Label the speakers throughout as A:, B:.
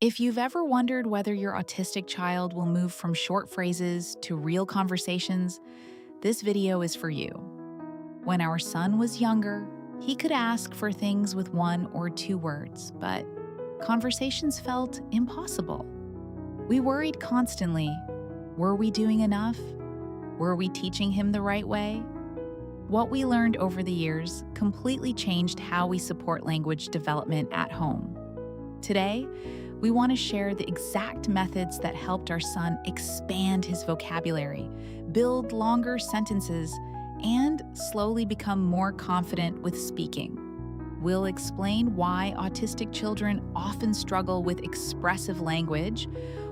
A: If you've ever wondered whether your autistic child will move from short phrases to real conversations, this video is for you. When our son was younger, he could ask for things with one or two words, but conversations felt impossible. We worried constantly. Were we doing enough? Were we teaching him the right way? What we learned over the years completely changed how we support language development at home. Today, we want to share the exact methods that helped our son expand his vocabulary, build longer sentences, and slowly become more confident with speaking. We'll explain why autistic children often struggle with expressive language,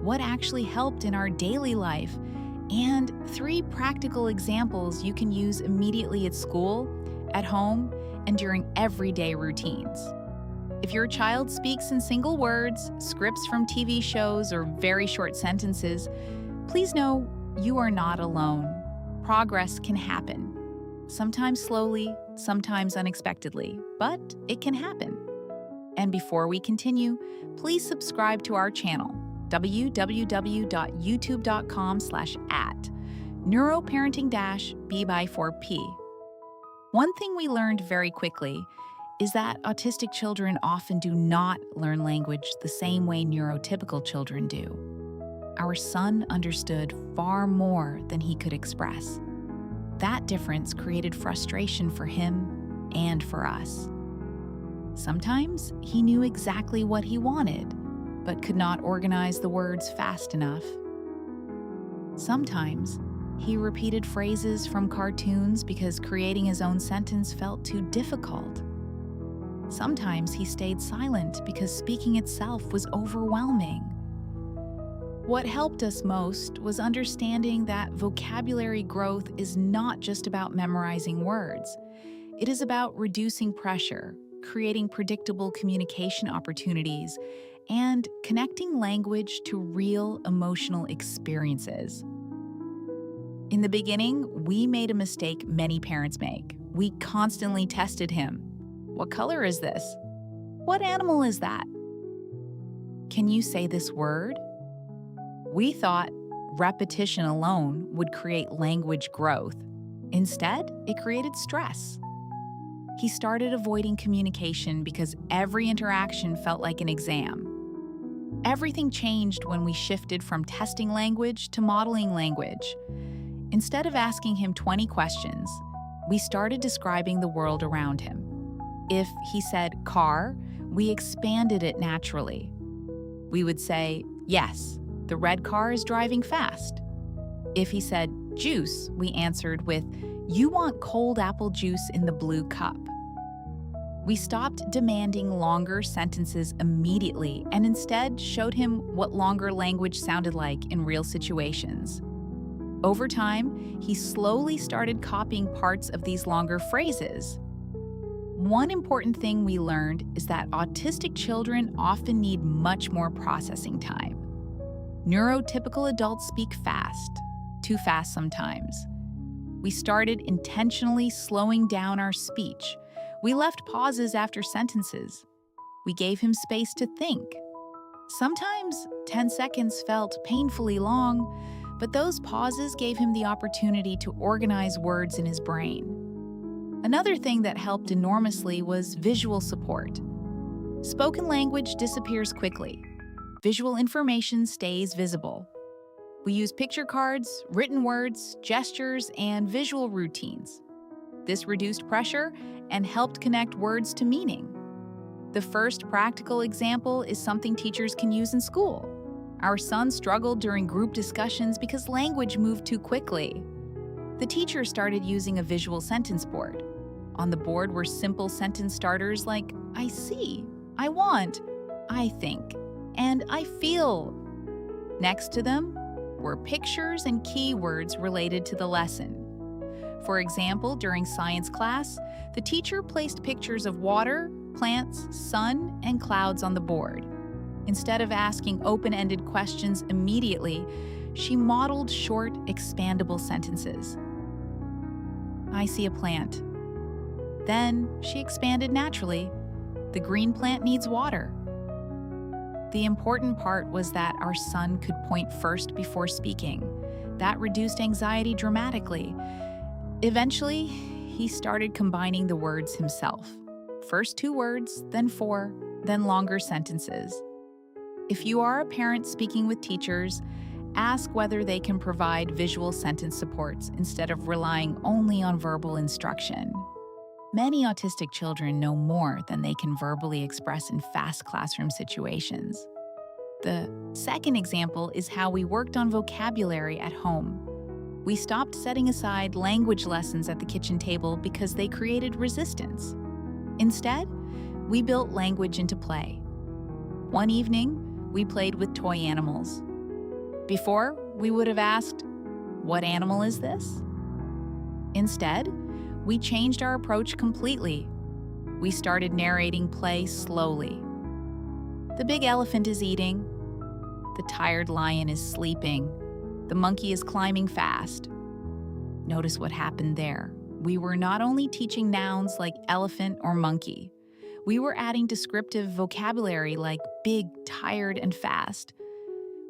A: what actually helped in our daily life, and 3 practical examples you can use immediately at school, at home, and during everyday routines. If your child speaks in single words, scripts from TV shows, or very short sentences, please know you are not alone. Progress can happen. Sometimes slowly, sometimes unexpectedly, but it can happen. And before we continue, please subscribe to our channel, www.youtube.com/@ neuroparenting-b/4p. One thing we learned very quickly is that autistic children often do not learn language the same way neurotypical children do. Our son understood far more than he could express. That difference created frustration for him and for us. Sometimes he knew exactly what he wanted, but could not organize the words fast enough. Sometimes he repeated phrases from cartoons because creating his own sentence felt too difficult. Sometimes he stayed silent because speaking itself was overwhelming. What helped us most was understanding that vocabulary growth is not just about memorizing words. It is about reducing pressure, creating predictable communication opportunities, and connecting language to real emotional experiences. In the beginning, we made a mistake many parents make. We constantly tested him. What color is this? What animal is that? Can you say this word? We thought repetition alone would create language growth. Instead, it created stress. He started avoiding communication because every interaction felt like an exam. Everything changed when we shifted from testing language to modeling language. Instead of asking him 20 questions, we started describing the world around him. If he said car, we expanded it naturally. We would say, yes, the red car is driving fast. If he said juice, we answered with, you want cold apple juice in the blue cup. We stopped demanding longer sentences immediately and instead showed him what longer language sounded like in real situations. Over time, he slowly started copying parts of these longer phrases. One important thing we learned is that autistic children often need much more processing time. Neurotypical adults speak fast, too fast sometimes. We started intentionally slowing down our speech. We left pauses after sentences. We gave him space to think. Sometimes 10 seconds felt painfully long, but those pauses gave him the opportunity to organize words in his brain. Another thing that helped enormously was visual support. Spoken language disappears quickly. Visual information stays visible. We use picture cards, written words, gestures, and visual routines. This reduced pressure and helped connect words to meaning. The first practical example is something teachers can use in school. Our son struggled during group discussions because language moved too quickly. The teacher started using a visual sentence board. On the board were simple sentence starters like, I see, I want, I think, and I feel. Next to them were pictures and keywords related to the lesson. For example, during science class, the teacher placed pictures of water, plants, sun, and clouds on the board. Instead of asking open-ended questions immediately, she modeled short, expandable sentences. I see a plant. Then she expanded naturally. The green plant needs water. The important part was that our son could point first before speaking. That reduced anxiety dramatically. Eventually, he started combining the words himself. First 2 words, then 4, then longer sentences. If you are a parent speaking with teachers, ask whether they can provide visual sentence supports instead of relying only on verbal instruction. Many autistic children know more than they can verbally express in fast classroom situations. The second example is how we worked on vocabulary at home. We stopped setting aside language lessons at the kitchen table because they created resistance. Instead, we built language into play. One evening, we played with toy animals. Before, we would have asked, "What animal is this?" Instead, we changed our approach completely. We started narrating play slowly. The big elephant is eating. The tired lion is sleeping. The monkey is climbing fast. Notice what happened there. We were not only teaching nouns like elephant or monkey. We were adding descriptive vocabulary like big, tired, and fast.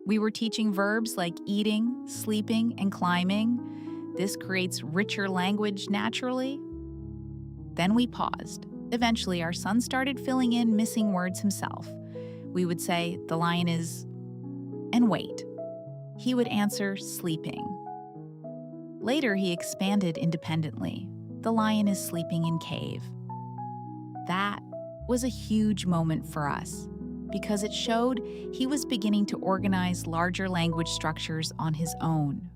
A: We were teaching verbs like eating, sleeping, and climbing. This creates richer language naturally. Then we paused. Eventually, our son started filling in missing words himself. We would say, "The lion is," and wait. He would answer, "Sleeping." Later, he expanded independently. "The lion is sleeping in cave." That was a huge moment for us because it showed he was beginning to organize larger language structures on his own.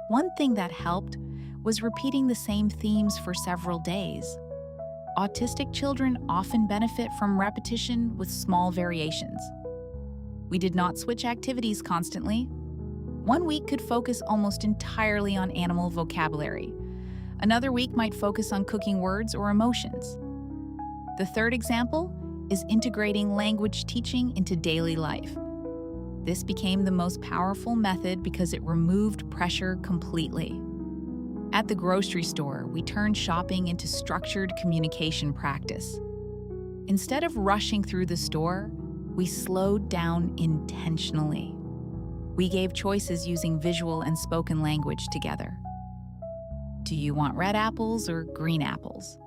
A: One thing that helped was repeating the same themes for several days. Autistic children often benefit from repetition with small variations. We did not switch activities constantly. One week could focus almost entirely on animal vocabulary. Another week might focus on cooking words or emotions. The third example is integrating language teaching into daily life. This became the most powerful method because it removed pressure completely. At the grocery store, we turned shopping into structured communication practice. Instead of rushing through the store, we slowed down intentionally. We gave choices using visual and spoken language together. Do you want red apples or green apples?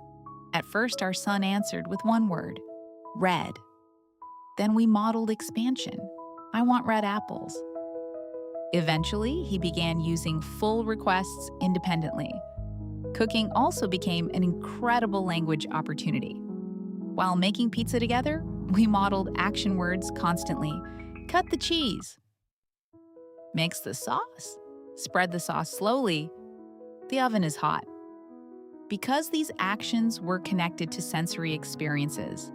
A: At first, our son answered with one word, red. Then we modeled expansion. I want red apples. Eventually, he began using full requests independently. Cooking also became an incredible language opportunity. While making pizza together, we modeled action words constantly. Cut the cheese. Mix the sauce. Spread the sauce slowly. The oven is hot. Because these actions were connected to sensory experiences,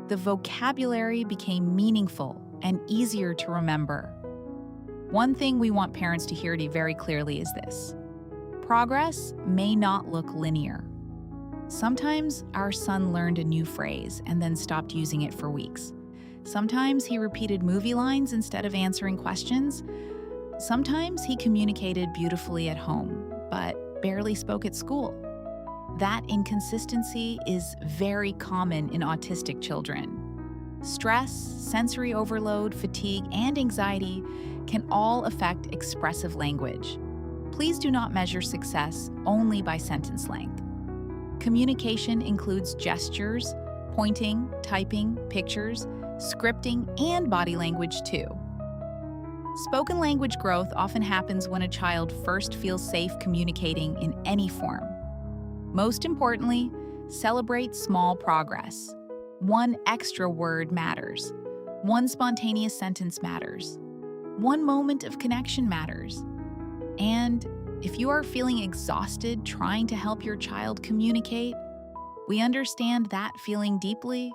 A: the vocabulary became meaningful and easier to remember. One thing we want parents to hear very clearly is this: progress may not look linear. Sometimes our son learned a new phrase and then stopped using it for weeks. Sometimes he repeated movie lines instead of answering questions. Sometimes he communicated beautifully at home, but barely spoke at school. That inconsistency is very common in autistic children. Stress, sensory overload, fatigue, and anxiety can all affect expressive language. Please do not measure success only by sentence length. Communication includes gestures, pointing, typing, pictures, scripting, and body language too. Spoken language growth often happens when a child first feels safe communicating in any form. Most importantly, celebrate small progress. One extra word matters. One spontaneous sentence matters. One moment of connection matters. And if you are feeling exhausted trying to help your child communicate, we understand that feeling deeply.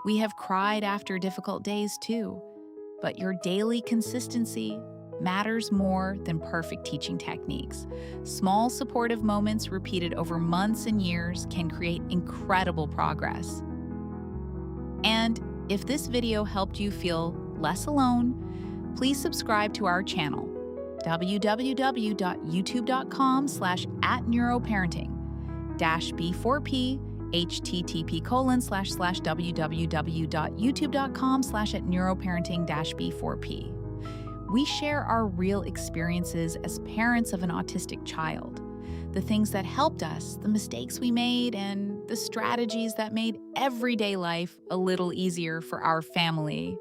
A: We have cried after difficult days too, but your daily consistency matters more than perfect teaching techniques. Small supportive moments repeated over months and years can create incredible progress. And if this video helped you feel less alone, please subscribe to our channel, www.youtube.com/@neuroparenting. -B4P http://www.youtube.com/@neuroparenting-b4p. We share our real experiences as parents of an autistic child, the things that helped us, the mistakes we made, and the strategies that made everyday life a little easier for our family.